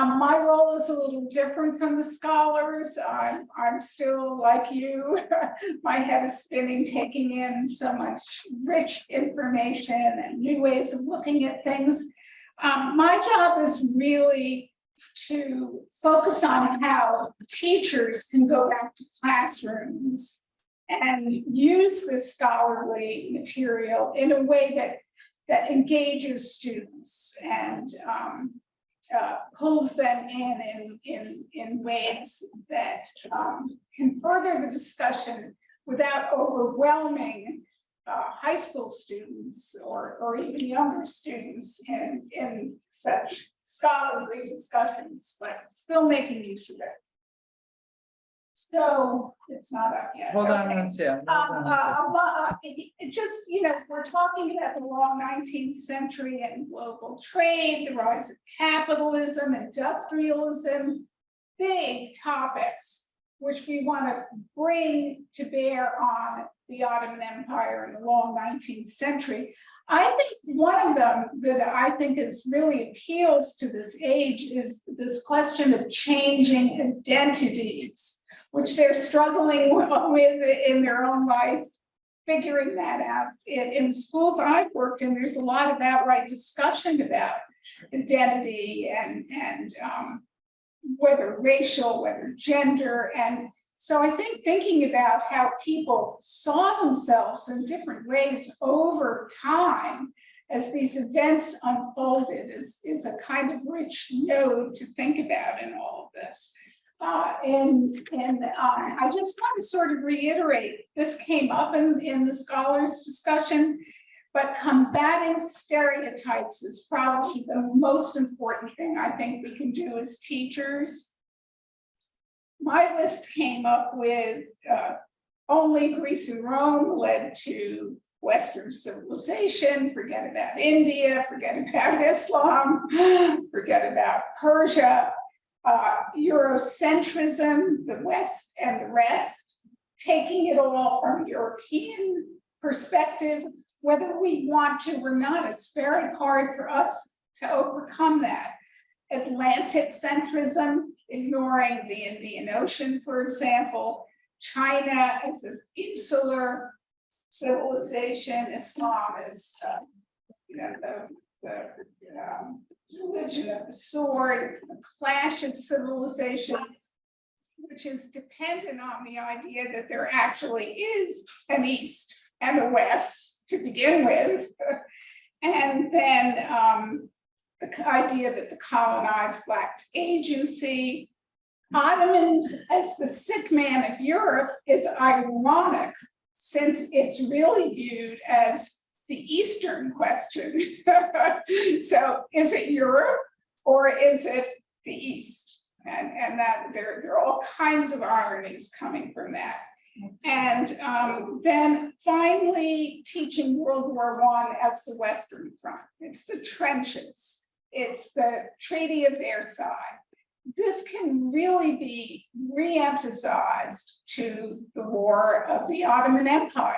My role is a little different from the scholars. I'm still like you, my head is spinning, taking in so much rich information and new ways of looking at things. My job is really to focus on how teachers can go back to classrooms and use the scholarly material in a way that engages students and pulls them in ways that can further the discussion without overwhelming high school students or even younger students in such scholarly discussions, but still making use of it. So it's not up yet. Hold on Okay. one second. Just, we're talking about the long 19th century and global trade, the rise of capitalism, industrialism, big topics, which we want to bring to bear on the Ottoman Empire in the long 19th century. I think one of them that I think is really appeals to this age is this question of changing identities, which they're struggling with in their own life, figuring that out. In schools I've worked in, there's a lot of outright discussion about identity and whether racial, whether gender. And so I think thinking about how people saw themselves in different ways over time as these events unfolded is a kind of rich node to think about in all of this. I just want to sort of reiterate, this came up in the scholars' discussion, but combating stereotypes is probably the most important thing I think we can do as teachers. My list came up with only Greece and Rome led to Western civilization, forget about India, forget about Islam, forget about Persia. Eurocentrism, the West and the rest, taking it all from a European perspective, whether we want to or not, it's very hard for us to overcome that. Atlantic centrism, ignoring the Indian Ocean, for example, China as this insular civilization, Islam is, the religion of the sword, a clash of civilizations, which is dependent on the idea that there actually is an East and a West to begin with. And then the idea that the colonized lacked agency. Ottomans as the sick man of Europe is ironic, since it's really viewed as the Eastern question. So is it Europe or is it the East? And that there are all kinds of ironies coming from that. And then finally teaching World War I as the Western Front. It's the trenches. It's the Treaty of Versailles. This can really be re-emphasized to the war of the Ottoman Empire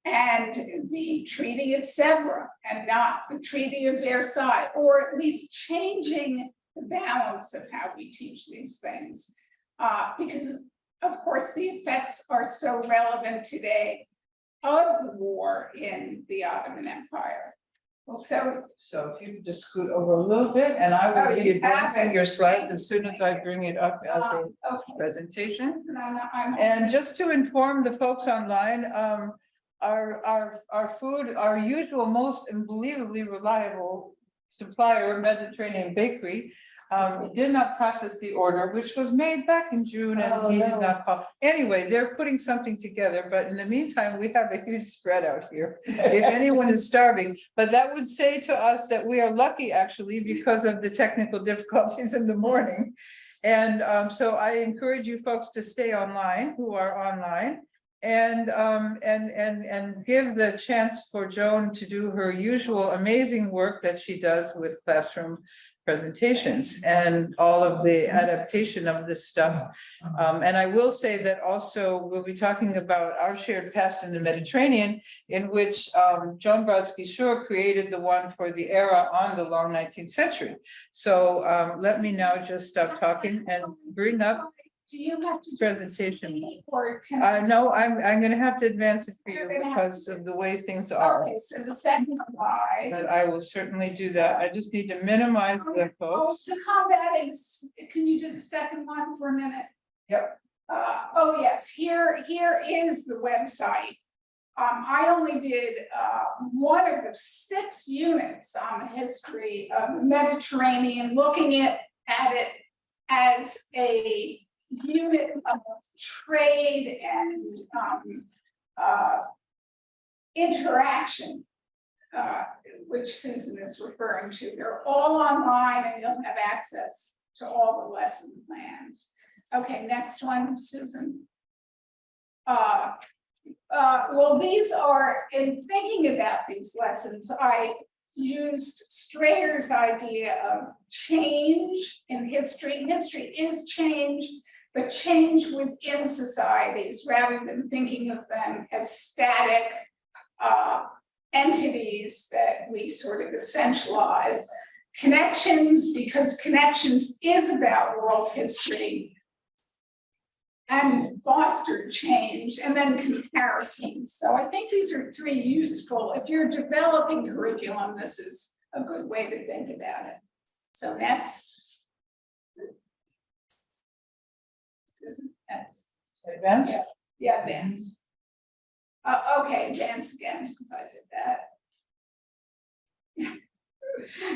and the Treaty of Sèvres, and not the Treaty of Versailles, or at least changing the balance of how we teach these things. Because, of course, the effects are so relevant today of the war in the Ottoman Empire. Well, So if you could just scoot over a little bit, and I will be advancing your slides as soon as I bring it up as a presentation. And just to inform the folks online, our food, our usual, most unbelievably reliable supplier, Mediterranean Bakery, did not process the order, which was made back in June, and he did not call. Anyway, they're putting something together, but in the meantime, we have a huge spread out here if anyone is starving. But that would say to us that we are lucky, actually, because of the technical difficulties in the morning. And so I encourage you folks to stay online, who are online, and give the chance for Joan to do her usual amazing work that she does with classroom presentations and all of the adaptation of this stuff. And I will say that also we'll be talking about our shared past in the Mediterranean, in which Joan Brodsky Schur created the one for the era on the long 19th century. So let me now just stop talking and bring up Do you have to do presentation. this, or can I? No, I'm gonna have to advance it for you because of the way things are. Okay, so the second slide. But I will certainly do that. I just need to minimize the Oh, folks. the combating, can you do the second one for a minute? Yep. Oh, yes, here is the website. I only did one of the 6 units on the history of the Mediterranean, looking at it as a unit of trade and interaction, which Susan is referring to. They're all online and you'll have access to all the lesson plans. Okay, next one, Susan. Well, these are, in thinking about these lessons, I used Strader's idea of change in history. History is change, but change within societies rather than thinking of them as static entities that we sort of essentialize. Connections, because connections is about world history, and foster change, and then comparison. So I think these are 3 useful. If you're developing curriculum, this is a good way to think about it. So next. That's Advance? yeah, advance. Okay, advance again, because I did that.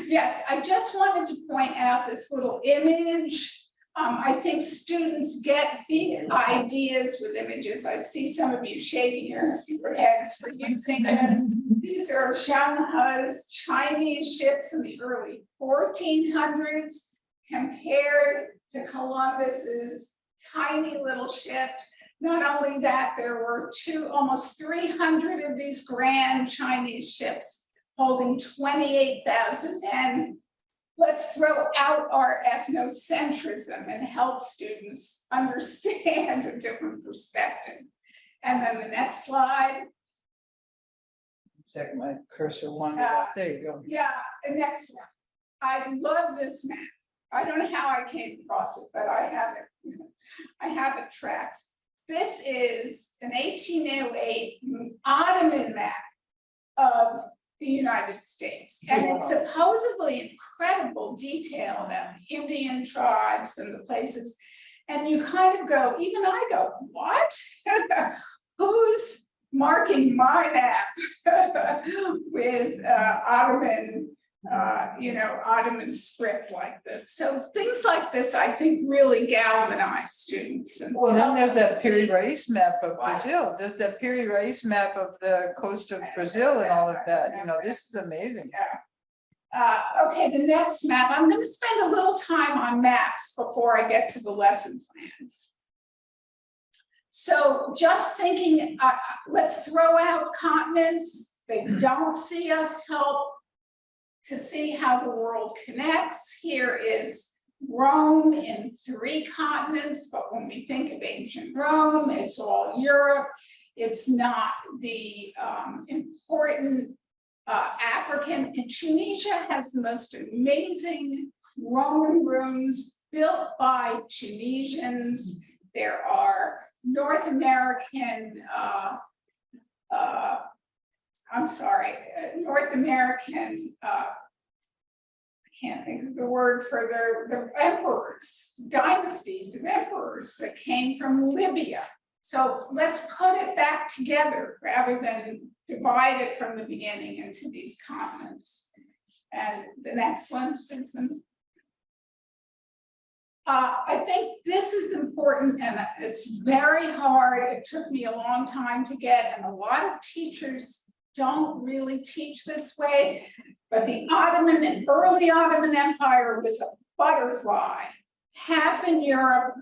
Yes, I just wanted to point out this little image. I think students get big ideas with images. I see some of you shaking your heads for using this. These are Shanghai's Chinese ships in the early 1400s compared to Columbus's tiny little ship. Not only that, there were almost 300 of these grand Chinese ships holding 28,000 men. Let's throw out our ethnocentrism and help students understand a different perspective. And then the next slide. Second, my cursor wandered up. There you go. Yeah, the next one. I love this map. I don't know how I came across it, but I have it tracked. This is an 1808 Ottoman map of the United States. And it's supposedly incredible detail about the Indian tribes and the places. And you kind of go, even I go, what? Who's marking my map with Ottoman, Ottoman script like this? So things like this, I think, really galvanize students. And well, then there's that Piri Reis map of Brazil. There's that Piri Reis map of the coast of Brazil and all of that. This is amazing. Yeah. Okay, the next map. I'm going to spend a little time on maps before I get to the lesson plans. So just thinking, let's throw out continents. They don't see us help to see how the world connects. Here is Rome in 3 continents, but when we think of ancient Rome, it's all Europe. It's not the important African. And Tunisia has the most amazing Roman ruins built by Tunisians. There are North American, North American, I can't think of the word for the emperors, dynasties of emperors that came from Libya. So let's put it back together rather than divide it from the beginning into these continents. And the next one, Susan. I think this is important, and it's very hard. It took me a long time to get, and a lot of teachers don't really teach this way, but the early Ottoman Empire was a butterfly, half in Europe,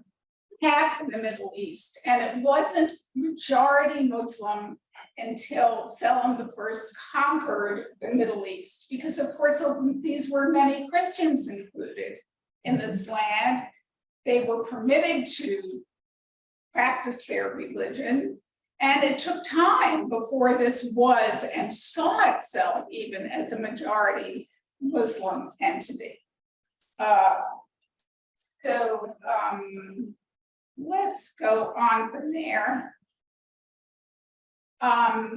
half of the Middle East, and it wasn't majority Muslim until Selim I conquered the Middle East, because of course these were many Christians included in this land. They were permitted to practice their religion, and it took time before this was and saw itself even as a majority Muslim entity. Let's go on from there.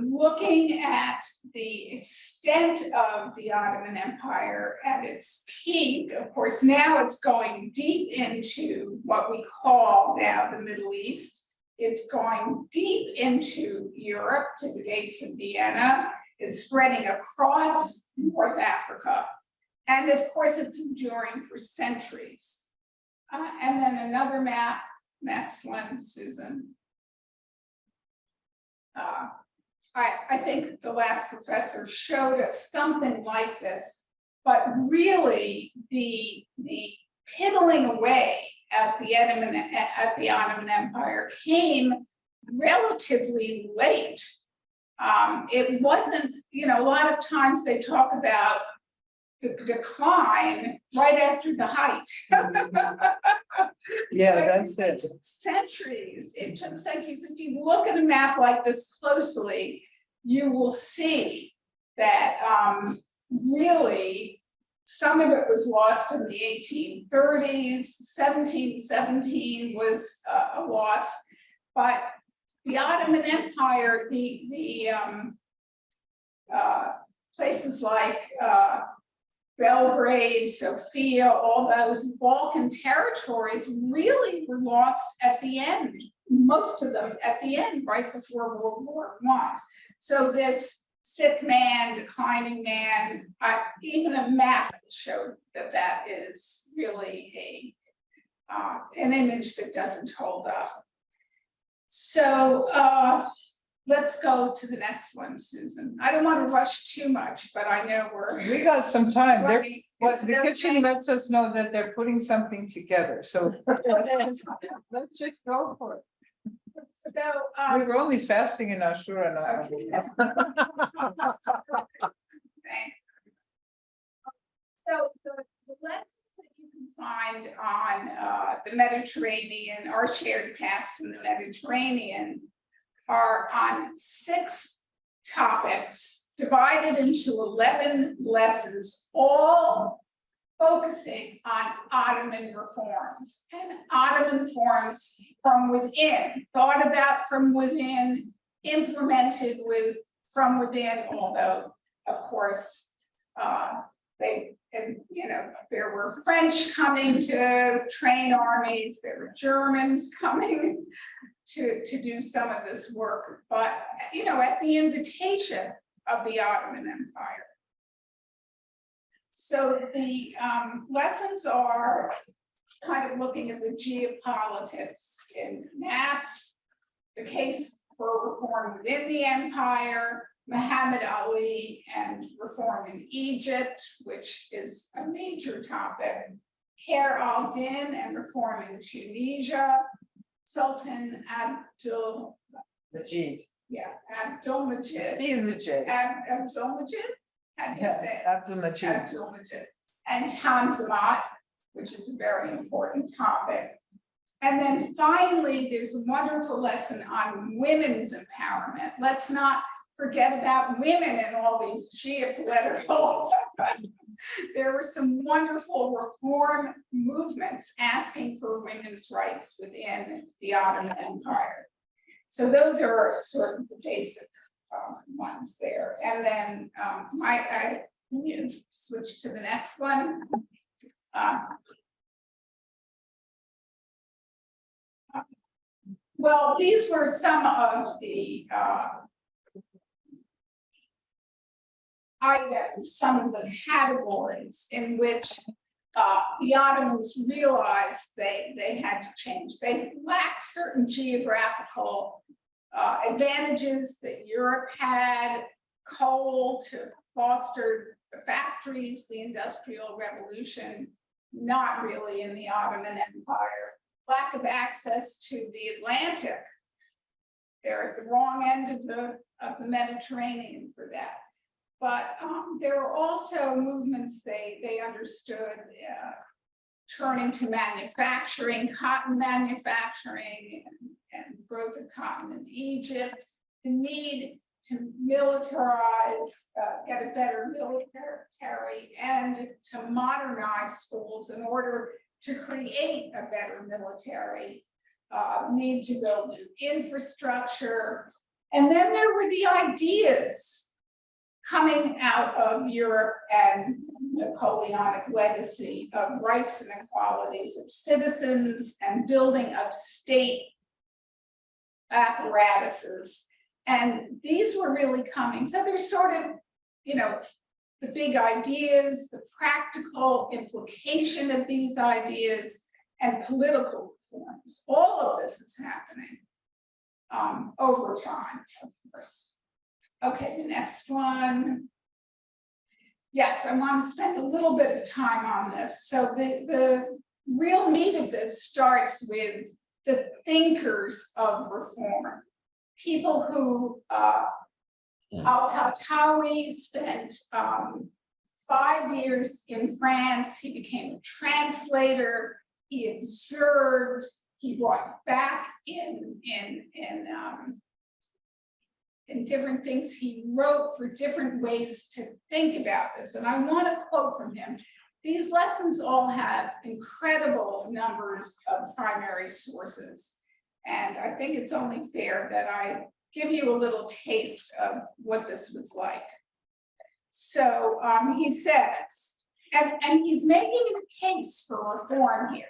Looking at the extent of the Ottoman Empire at its peak, of course, now it's going deep into what we call now the Middle East. It's going deep into Europe to the gates of Vienna. It's spreading across North Africa. And of course, it's enduring for centuries. And then another map, next one, Susan. I think the last professor showed us something like this, but really the piddling away at the Ottoman Empire came relatively late. It wasn't, a lot of times they talk about the decline right after the height. Yeah, But that's it it. took centuries. It took centuries. If you look at a map like this closely, you will see that really some of it was lost in the 1830s. 1717 was a loss, but the Ottoman Empire, the places like Belgrade, Sofia, all those Balkan territories really were lost at the end, most of them at the end, right before World War I. So this sick man, declining man, even a map showed that is really an image that doesn't hold up. So let's go to the next one, Susan. I don't want to rush too much, but I know We got some time. running. What Is the it kitchen okay? lets us know that they're putting something together, so let's just go for it. So We were only fasting in Ashura now. thanks. So the lessons that you can find on the Mediterranean, our shared past in the Mediterranean, are on 6 topics divided into 11 lessons, all focusing on Ottoman reforms and Ottoman reforms from within, thought about from within, implemented from within, although of course there were French coming to train armies, there were Germans coming to do some of this work, but at the invitation of the Ottoman Empire. So the lessons are kind of looking at the geopolitics in maps, the case for reform within the empire, Muhammad Ali and reform in Egypt, which is a major topic, Khair al-Din and reform in Tunisia, Sultan Abdul Majid. Abdul-Majid. Abdul-Majid? How do you say it? Abdul-Majid. Abdul-Majid. And Tanzimat, which is a very important topic. And then finally, there's a wonderful lesson on women's empowerment. Let's not forget about women in all these geopolitical. There were some wonderful reform movements asking for women's rights within the Ottoman Empire. So those are sort of the basic ones there. And then I switch to the next one. Well, these were some of the items, some of the categories in which the Ottomans realized they had to change. They lacked certain geographical advantages that Europe had, coal to foster the factories, the Industrial Revolution, not really in the Ottoman Empire. lack of access to the Atlantic. They're at the wrong end of the Mediterranean for that. But there were also movements they understood turning to manufacturing, cotton manufacturing, and growth of cotton in Egypt, the need to militarize, get a better military, and to modernize schools in order to create a better military, need to build new infrastructure. And then there were the ideas coming out of Europe and Napoleonic legacy of rights and equalities of citizens and building of state apparatuses. And these were really coming. So there's sort of, the big ideas, the practical implication of these ideas, and political reforms. All of this is happening over time, of course. Okay, the next one. Yes, I want to spend a little bit of time on this. So the real meat of this starts with the thinkers of reform. People who, Al-Tatawi spent 5 years in France. He became a translator. He observed. He brought back in different things. He wrote for different ways to think about this. And I want to quote from him. These lessons all have incredible numbers of primary sources. And I think it's only fair that I give you a little taste of what this was like. So he says, and he's making a case for reform here.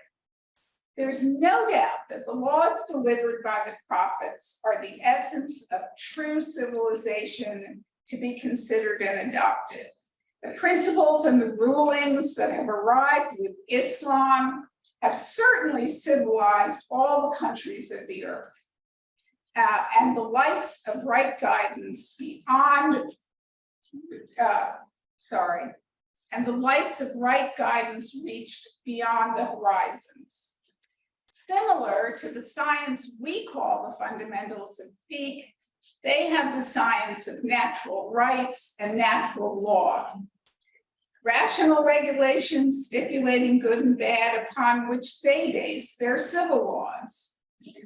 There's no doubt that the laws delivered by the prophets are the essence of true civilization to be considered and adopted. The principles and the rulings that have arrived with Islam have certainly civilized all the countries of the earth. And the lights of right guidance beyond, and the lights of right guidance reached beyond the horizons. Similar to the science we call the fundamentals of fiqh, they have the science of natural rights and natural law. Rational regulations stipulating good and bad upon which they base their civil laws.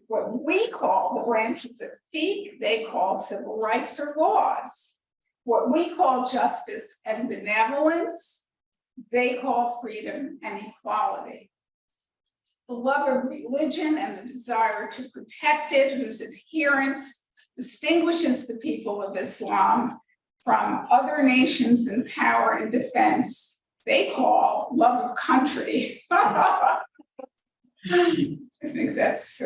What we call the branches of fiqh, they call civil rights or laws. What we call justice and benevolence, they call freedom and equality. The love of religion and the desire to protect it, whose adherence distinguishes the people of Islam from other nations in power and defense, they call love of country. I think that's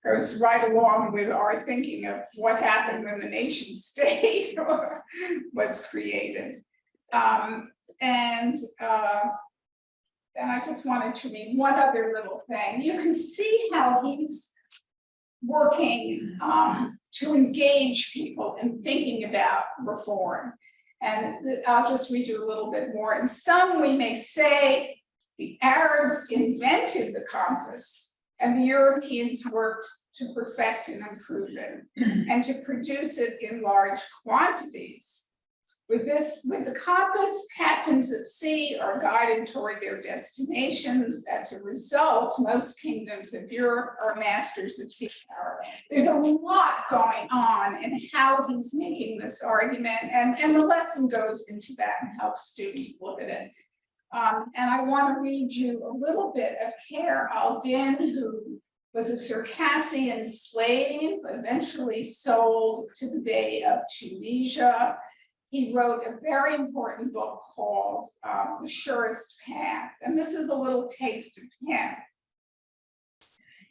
goes right along with our thinking of what happened when the nation state was created. And I just wanted to read one other little thing. You can see how he's working to engage people in thinking about reform. And I'll just read you a little bit more. In some, we may say the Arabs invented the compass and the Europeans worked to perfect and improve it and to produce it in large quantities. With the compass, captains at sea are guided toward their destinations. As a result, most kingdoms of Europe are masters of sea power. There's a lot going on in how he's making this argument, and the lesson goes into that and helps students look at it. And I want to read you a little bit of Khair al-Din, who was a Circassian slave, eventually sold to the Bey of Tunisia. He wrote a very important book called The Surest Path. And this is a little taste of him.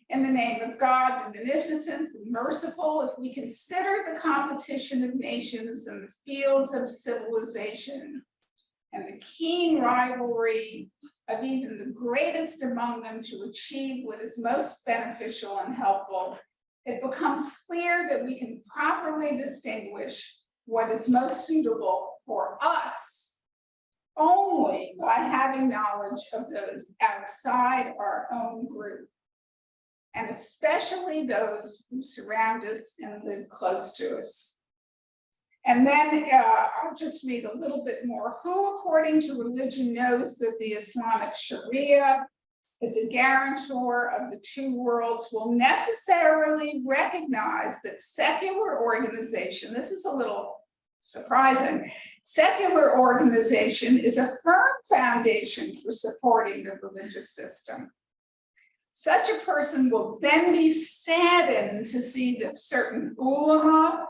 In the name of God, the beneficent, the merciful, if we consider the competition of nations and the fields of civilization and the keen rivalry of even the greatest among them to achieve what is most beneficial and helpful, it becomes clear that we can properly distinguish what is most suitable for us only by having knowledge of those outside our own group. and especially those who surround us and live close to us. And then I'll just read a little bit more. Who, according to religion, knows that the Islamic Sharia is a guarantor of the two worlds, will necessarily recognize that secular organization, this is a little surprising, secular organization is a firm foundation for supporting the religious system. Such a person will then be saddened to see that certain ulama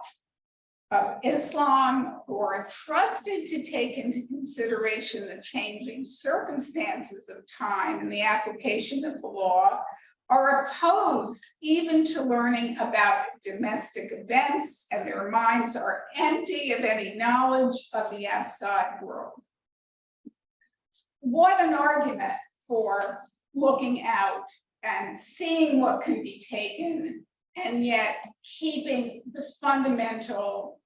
of Islam who are trusted to take into consideration the changing circumstances of time and the application of the law are opposed even to learning about domestic events, and their minds are empty of any knowledge of the outside world. What an argument for looking out and seeing what can be taken and yet keeping the fundamental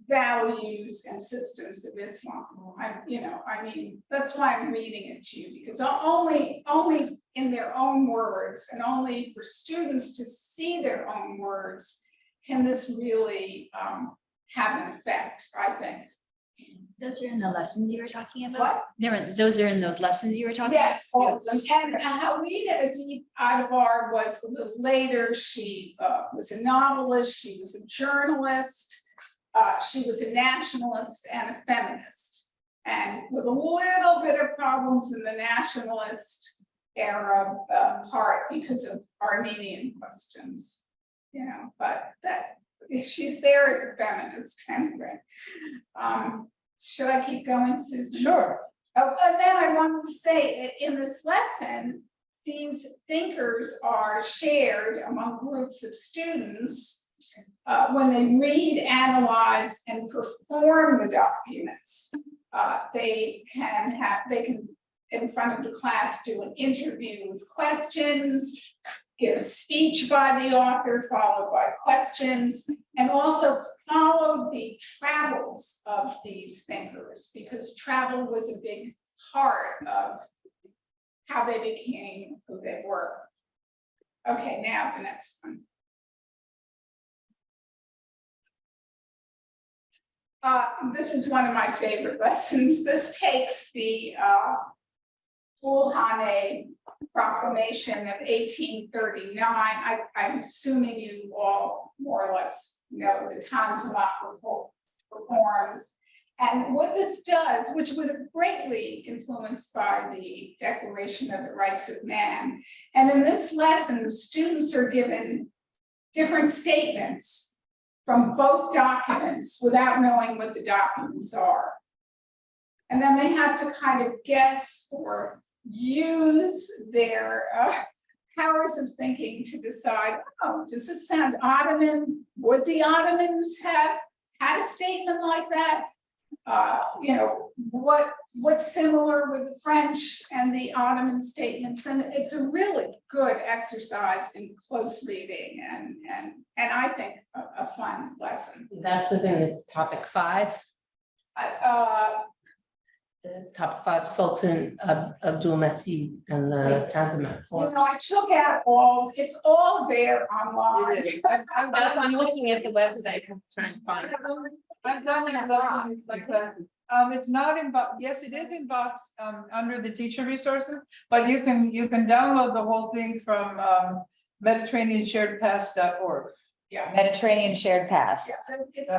values and systems of Islam. I mean, that's why I'm reading it to you, because only in their own words and only for students to see their own words can this really have an effect, I think. Those are in the lessons you were talking about? What? Those are in those lessons you were talking about? Yes, all of them. And Halida Adib Advar was a little later. She was a novelist, she was a journalist, she was a nationalist and a feminist. And with a little bit of problems in the nationalist era part because of Armenian questions, but that she's there as a feminist anyway. Should I keep going, Susan? Sure. Oh, and then I wanted to say, in this lesson, these thinkers are shared among groups of students when they read, analyze, and perform the documents. They can, in front of the class, do an interview with questions, give a speech by the author, followed by questions, and also follow the travels of these thinkers, because travel was a big part of how they became who they were. Okay, now the next one. This is one of my favorite lessons. This takes the Ulhane Proclamation of 1839. I'm assuming you all more or less know the Tanzimat reforms. And what this does, which was greatly influenced by the Declaration of the Rights of Man. And in this lesson, the students are given different statements from both documents without knowing what the documents are. And then they have to kind of guess or use their powers of thinking to decide, oh, does this sound Ottoman? Would the Ottomans have had a statement like that? What's similar with the French and the Ottoman statements? And it's a really good exercise in close reading and I think a fun lesson. That's within the topic 5. The topic 5, Sultan of Abdulmajid and the Tanzimat. I took out it's all there online. I'm looking at the website, I'm trying to find it. I've done it like that. It's not in box. Yes, it is in box under the teacher resources, but you can download the whole thing from MediterraneanSharedPass.org. Yeah. Mediterranean Shared Pass.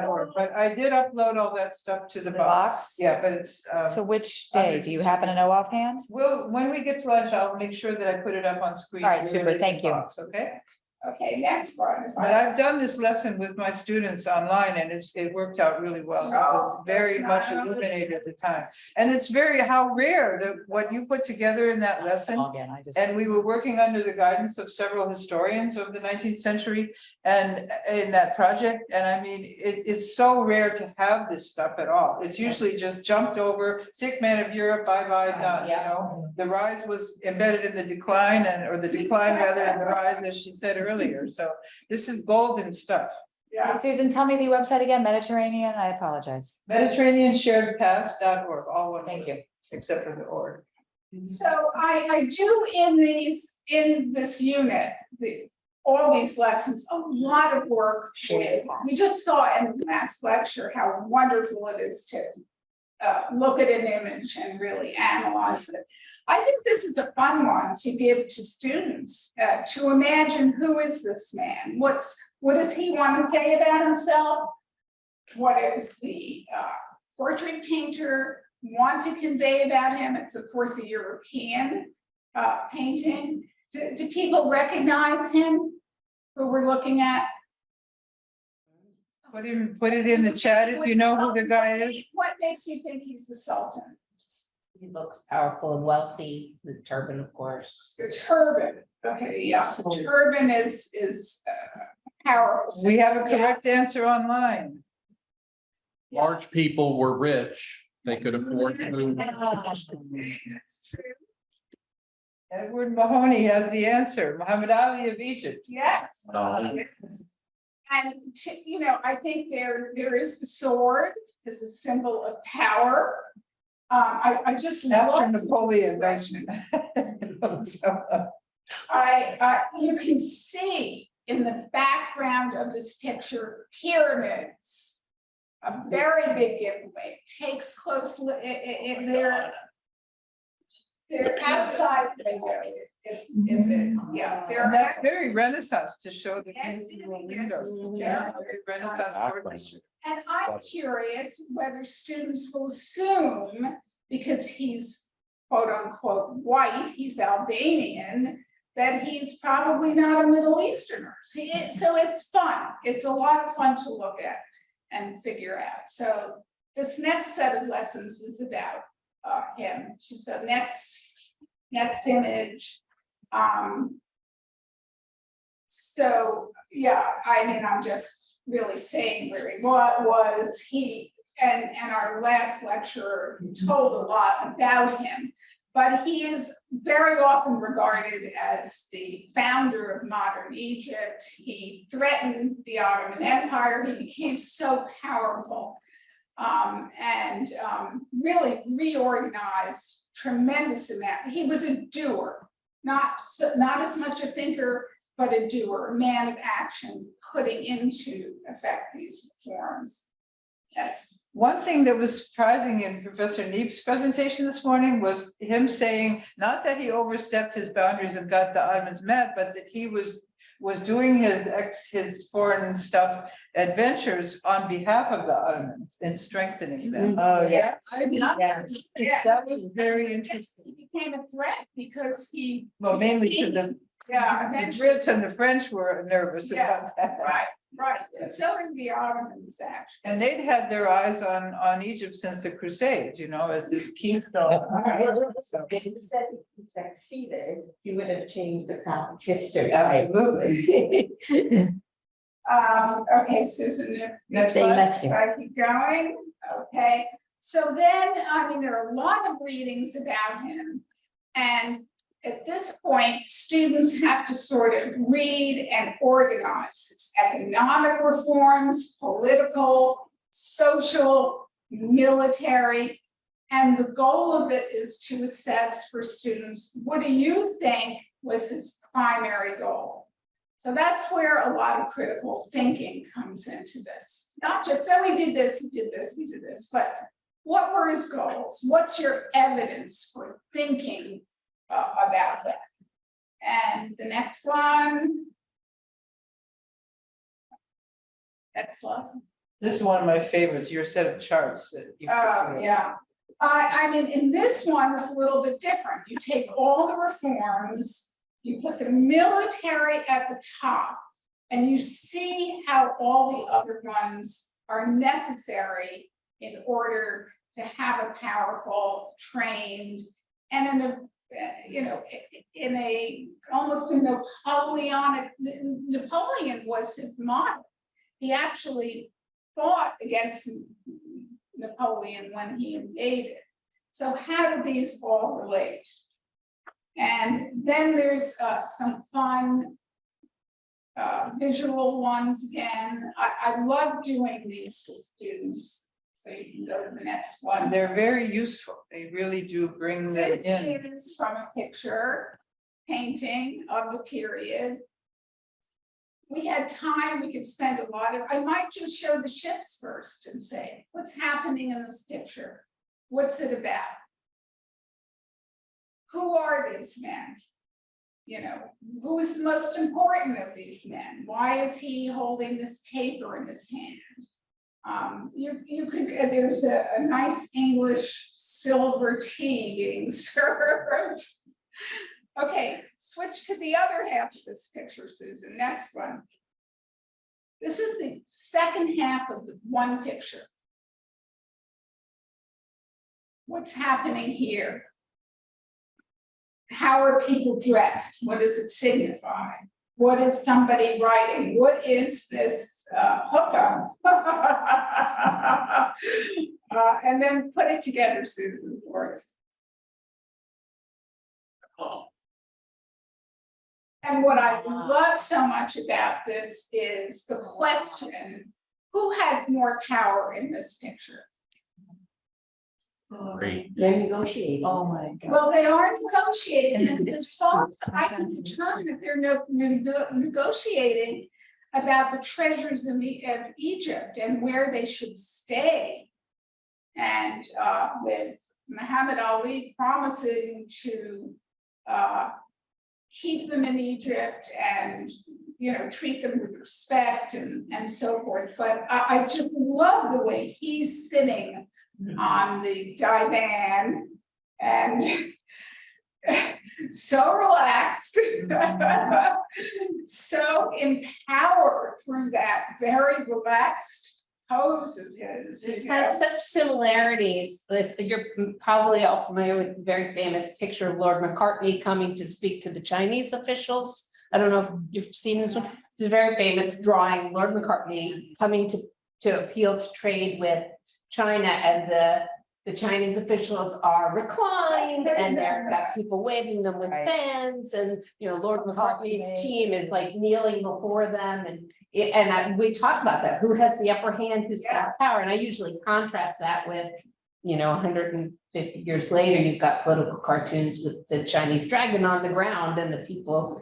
.org. But I did upload all that stuff to the box. Yeah, but it's So which day? Do you happen to know offhand? when we get to lunch, I'll make sure that I put it up on screen. All right, It super, is in thank you. box, okay. Okay, next one. But I've done this lesson with my students online and it worked out really well. It was very much illuminated at the time. And it's how rare that what you put together in that lesson. Again, I just. And we were working under the guidance of several historians of the 19th century and in that project. And I mean, it's so rare to have this stuff at all. It's usually just jumped over, sick man of Europe, bye, done, The rise was embedded in the decline or the decline rather in the rise, as she said earlier. So this is golden stuff. Yeah. Susan, tell me the website again, Mediterranean, I apologize. MediterraneanSharedPass.org, all one Thank word, you. except for the org. So I do in this unit, all these lessons, a lot of work. We just saw in the last lecture how wonderful it is to look at an image and really analyze it. I think this is a fun one to give to students, to imagine, who is this man? What does he want to say about himself? What does the portrait painter want to convey about him? It's of course a European painting. Do people recognize him who we're looking at? Put it in the chat if you know who the guy is. What makes you think he's the Sultan? He looks powerful and wealthy, the turban, of course. The turban, okay, yeah, the turban is powerful. We have a correct answer online. Large people were rich, they could afford to move. That's true. Edward Mahoney has the answer, Muhammad Ali of Egypt. Yes. Oh. Yes. And you know, I think there is the sword as a symbol of power. I just After love this Napoleon. expression. You can see in the background of this picture pyramids, a very big giveaway. It takes close look. They're outside window. Yeah, they're. And that's very Renaissance to show the Yes, individual yes. windows. Yeah. Very Renaissance artistry. And I'm curious whether students will assume, because he's quote unquote white, he's Albanian, that he's probably not a Middle Easterner. So it's fun. It's a lot of fun to look at and figure out. So this next set of lessons is about him. So next image. So yeah, I mean, I'm just really saying where he was. He and our last lecturer told a lot about him, but he is very often regarded as the founder of modern Egypt. He threatened the Ottoman Empire. He became so powerful and really reorganized tremendous amount. He was a doer, not as much a thinker, but a doer, a man of action, putting into effect these reforms. Yes. One thing that was surprising in Professor Neep's presentation this morning was him saying, not that he overstepped his boundaries and got the Ottomans mad, but that he was doing his foreign stuff adventures on behalf of the Ottomans and strengthening them. Oh, yes. Yes. Yeah. That was very interesting. He became a threat because he, Well, mainly to the eventually, Brits and the French were nervous about that. right, showing the Ottomans action. And they'd had their eyes on Egypt since the Crusades, you know, as this keystone. So, If he said he succeeded, he would have changed the path of history. Absolutely. Okay, Susan, Next They slide. met you. if I keep going, okay. So then, I mean, there are a lot of readings about him. And at this point, students have to sort of read and organize his economic reforms, political, social, military. And the goal of it is to assess for students, what do you think was his primary goal? So that's where a lot of critical thinking comes into this. Not just, oh, we did this, we did this, we did this, but what were his goals? What's your evidence for thinking about that? And the next one. Excellent. This is one of my favorites, your set of charts that you. put together. Yeah. I mean, in this one, it's a little bit different. You take all the reforms, you put the military at the top, and you see how all the other ones are necessary in order to have a powerful, trained, and in a almost a Napoleonic. Napoleon was his model. He actually fought against Napoleon when he invaded. So how do these all relate? And then there's some fun visual ones again. I love doing these with students. So you can go to the next one. They're very useful. They really do bring them This in. is from a picture painting of the period. we had time, we could spend a lot of, I might just show the ships first and say, what's happening in this picture? What's it about? Who are these men? You know, who is the most important of these men? Why is he holding this paper in his hand? You could, there's a nice English silver tea being served. Okay, switch to the other half of this picture, Susan, next one. This is the second half of the one picture. What's happening here? How are people dressed? What does it signify? What is somebody writing? What is this hookup? And then put it together, Susan, for us. And what I love so much about this is the question, who has more power in this picture? Great. They're negotiating. Oh, my God. Well, they are negotiating, And and it's as far as some I can kind of determine if they're negotiating about the treasures of Egypt and where they should stay. And with Muhammad Ali promising to keep them in Egypt and, you know, treat them with respect and so forth. But I just love the way he's sitting on the divan and so relaxed, so empowered through that very relaxed pose of his. This you know. has such similarities with, you're probably all familiar with the very famous picture of Lord McCartney coming to speak to the Chinese officials. I don't know if you've seen this one. It's a very famous drawing, Lord McCartney coming to appeal to trade with China, and the Chinese officials are reclined and they've got people waving them with Right. fans, and you know, Lord Come talk to McCartney's me. team is like kneeling before them, and we talk about that, who has the upper hand, who's got power, and I usually contrast that with, you know, 150 years later, you've got political cartoons with the Chinese dragon on the ground and the people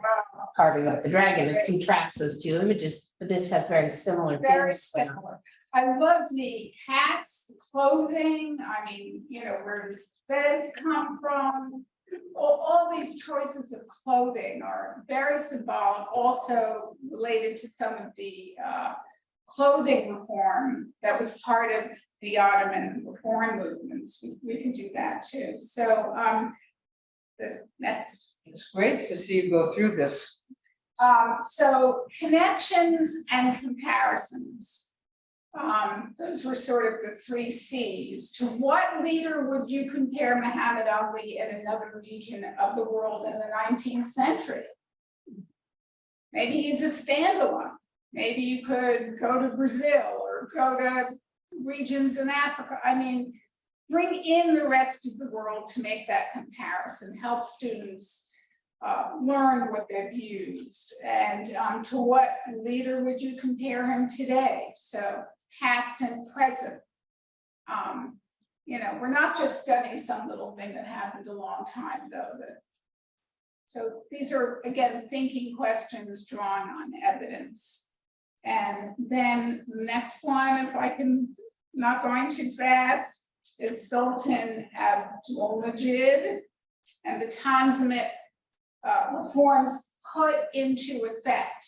carving up the dragon, and contrast those two images, but this has very similar Very things. similar. I love the hats, the clothing, I mean, you know, where does fez come from? All these choices of clothing are very symbolic, also related to some of the clothing reform that was part of the Ottoman reform movements. We can do that too. So the next. It's great to see you go through this. So connections and comparisons. Those were sort of the 3 C's. To what leader would you compare Muhammad Ali in another region of the world in the 19th century? Maybe he's a standalone. Maybe you could go to Brazil or go to regions in Africa. I mean, bring in the rest of the world to make that comparison, help students learn what they've used. And to what leader would you compare him today? So past and present. You know, we're not just studying some little thing that happened a long time ago. So these are, again, thinking questions drawn on evidence. And then the next one, if I can, not going too fast, is Sultan Abdulmajid and the Tanzimat reforms put into effect.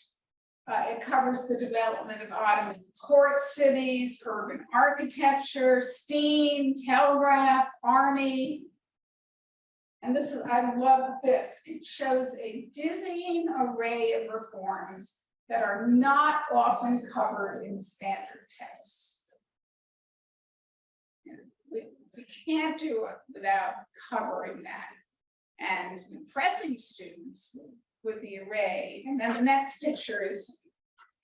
It covers the development of Ottoman port cities, urban architecture, steam, telegraph, army. And this is, I love this. It shows a dizzying array of reforms that are not often covered in standard texts. We can't do it without covering that and impressing students with the array. And then the next picture is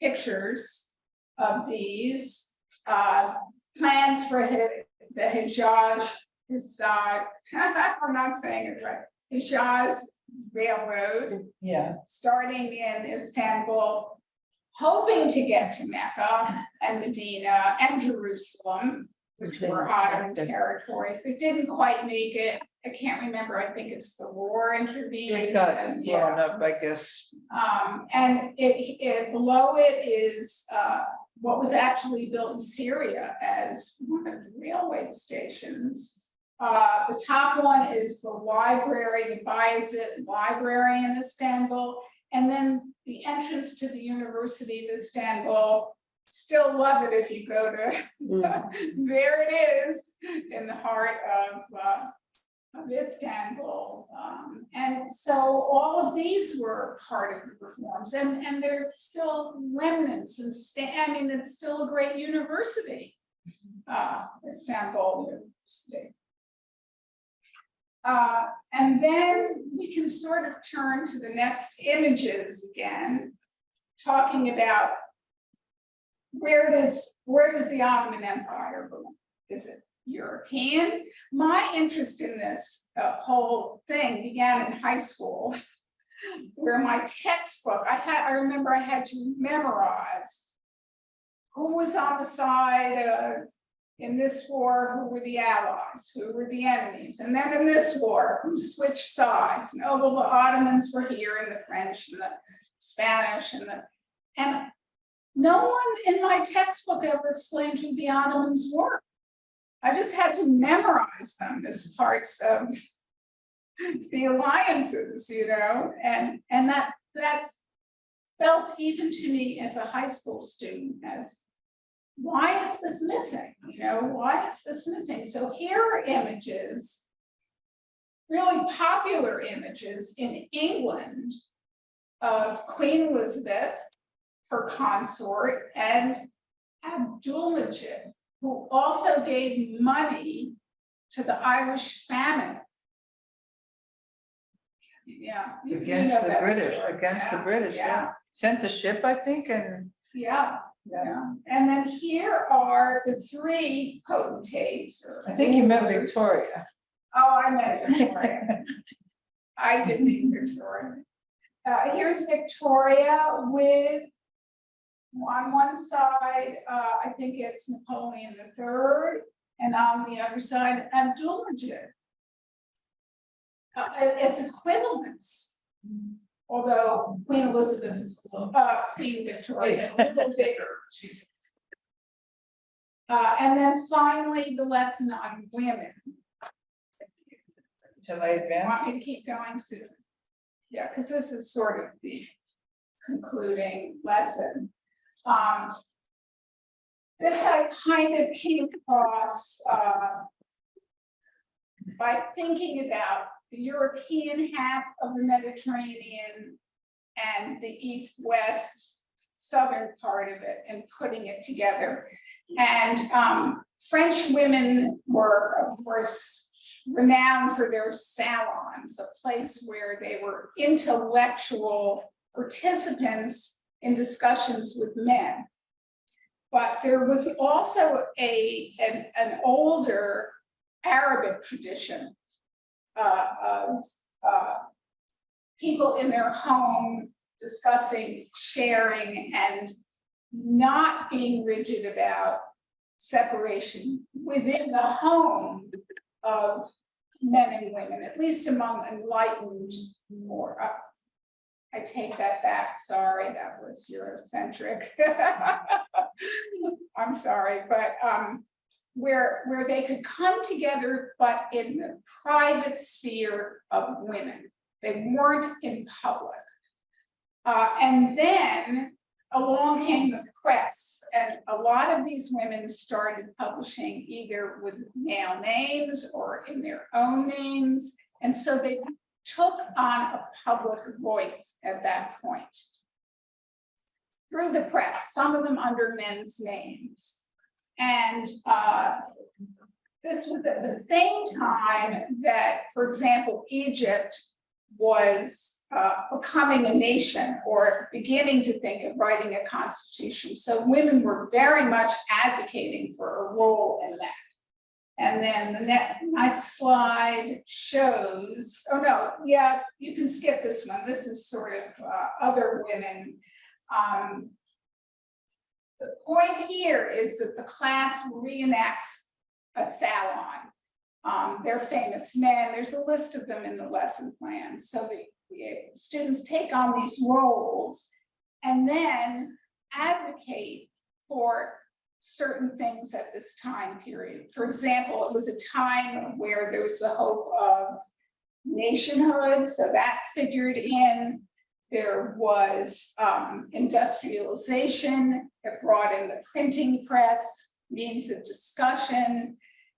pictures of these plans for the Hijaz, I'm not saying it right, Hijaz Railroad. Yeah. Starting in Istanbul, hoping to get to Mecca and Medina and Jerusalem, which were Ottoman territories. They didn't quite make it. I can't remember, I think it's the war intervened. It got and, blown up, I guess. And it below it is what was actually built in Syria as one of the railway stations. The top one is the library, the Bayezid Library in Istanbul, and then the entrance to the University of Istanbul. Still love it if you go to, there it is, in the heart of Istanbul. And so all of these were part of the reforms, and they're still remnants and I mean, it's still a great university, Istanbul University. And then we can sort of turn to the next images again, talking about where does the Ottoman Empire belong? Is it European? My interest in this whole thing began in high school, where my textbook, I remember I had to memorize who was on the side in this war, who were the allies, who were the enemies, and then in this war, who switched sides. And oh, well, the Ottomans were here, and the French, and the Spanish, and no one in my textbook ever explained who the Ottomans were. I just had to memorize them as parts of the alliances, you know, and that felt even to me as a high school student as, why is this missing? You know, why is this missing? So here are images, really popular images in England of Queen Elizabeth, her consort, and Abdulmajid, who also gave money to the Irish famine. Yeah. Against the British, story. the British, yeah. Sent a ship, I think, and. Yeah. And then here are the three potentates. I think you meant rulers. Victoria. Oh, I meant Victoria. I did mean Victoria. Here's Victoria with, on one side, I think it's Napoleon III, and on the other side, Abdulmajid. As equivalents. Although Queen Elizabeth is Queen Victoria is a little bigger. And then finally, the lesson on women. Shall I advance? Want me to keep going, Susan? Yeah, because this is sort of the concluding lesson. This I kind of came across by thinking about the European half of the Mediterranean and the east-west southern part of it and putting it together. And French women were, of course, renowned for their salons, a place where they were intellectual participants in discussions with men. But there was also an older Arabic tradition of people in their home discussing, sharing, and not being rigid about separation within the home of men and women, at least among enlightened more. I take that back, sorry, that was Eurocentric. I'm sorry, but where they could come together, but in the private sphere of women. They weren't in public. And then along came the press, and a lot of these women started publishing either with male names or in their own names. And so they took on a public voice at that point through the press, some of them under men's names. And this was at the same time that, for example, Egypt was becoming a nation or beginning to think of writing a constitution. So women were very much advocating for a role in that. And then the next slide shows, oh no, yeah, you can skip this one. This is sort of other women. The point here is that the class reenacts a salon. Their famous men, there's a list of them in the lesson plan. So the students take on these roles and then advocate for certain things at this time period. For example, it was a time where there was the hope of nationhood, so that figured in. There was industrialization, it brought in the printing press, means of discussion,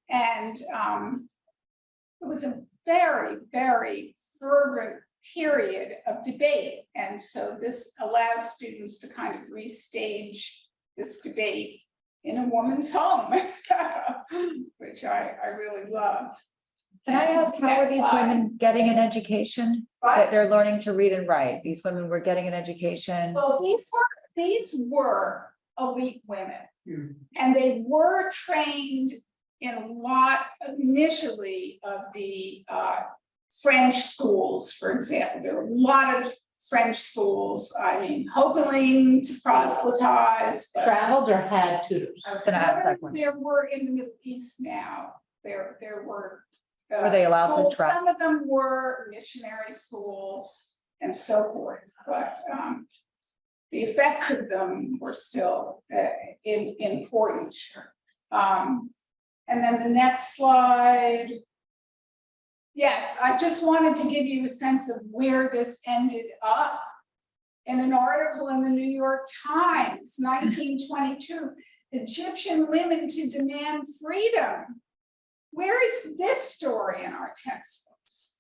and it was a very, very fervent period of debate. And so this allows students to kind of restage this debate in a woman's home, which I really love. Can I ask, how are these women getting an education? That they're learning to read and write? These women were getting an education? Well, these were elite women, and they were trained in a lot initially of the French schools, for example. There were a lot of French schools, I mean, hoping to proselytize. but- Traveled or had tutors? I was gonna ask that one. There were in the Middle East now, there were. Were they allowed to schools. travel? Some of them were missionary schools and so forth, but the effects of them were still important. And then the next slide. Yes, I just wanted to give you a sense of where this ended up. In an article in the New York Times, 1922, Egyptian women to demand freedom. Where is this story in our textbooks?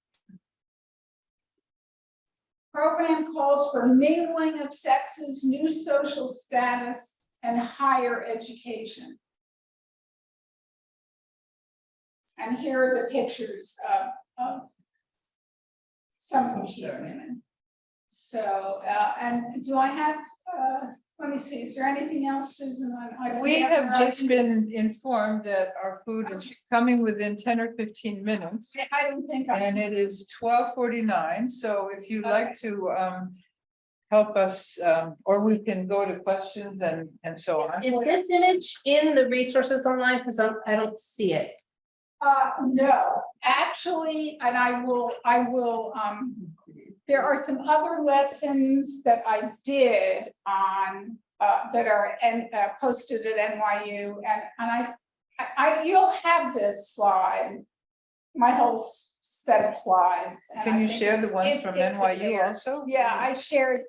Program calls for mingling of sexes, new social status, and higher education. And here are the pictures of some of the women. So, and do I have, let me see, is there anything else, Susan? We have just been informed that our food is coming within 10 or 15 minutes. I don't think And it is 12:49, so if you'd like to help us, or we can go to questions and so on. Is this image in the resources online? Because I don't see it. No, actually, and I will, there are some other lessons that I did on, that are posted at NYU, and you'll have this slide, my whole set of slides. and Can I you think share the it's- ones from it's in NYU there. also? Yeah, I shared,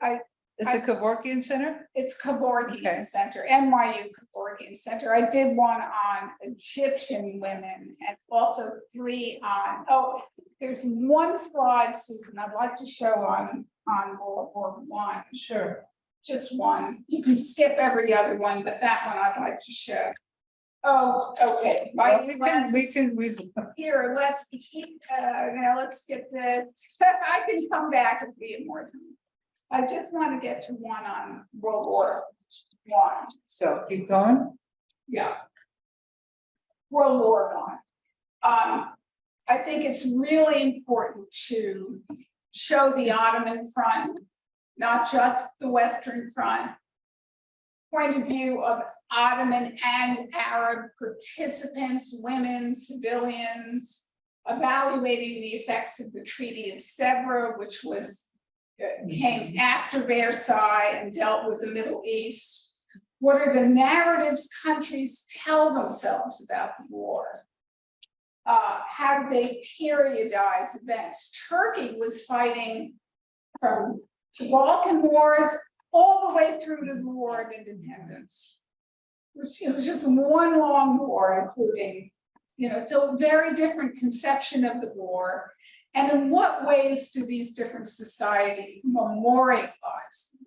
It's a Kevorkian Center? it's Kevorkian Okay. Center, NYU Kevorkian Center. I did one on Egyptian women and also 3 on, there's one slide, Susan, I'd like to show on World War I. Sure. Just one. You can skip every other one, but that one I'd like to show. Oh, okay. Well, we can, Here, let's keep, now let's skip this. I can come back if we have more time. I just want to get to one on World War I. so keep going. Yeah. World War I. I think it's really important to show the Ottoman front, not just the Western Front. Point of view of Ottoman and Arab participants, women, civilians, evaluating the effects of the Treaty of Sèvres, which was came after Versailles and dealt with the Middle East. What are the narratives countries tell themselves about the war? How do they periodize events? Turkey was fighting from the Balkan Wars all the way through to the War of Independence. It was just one long war, including, so a very different conception of the war. And in what ways do these different societies memorialize the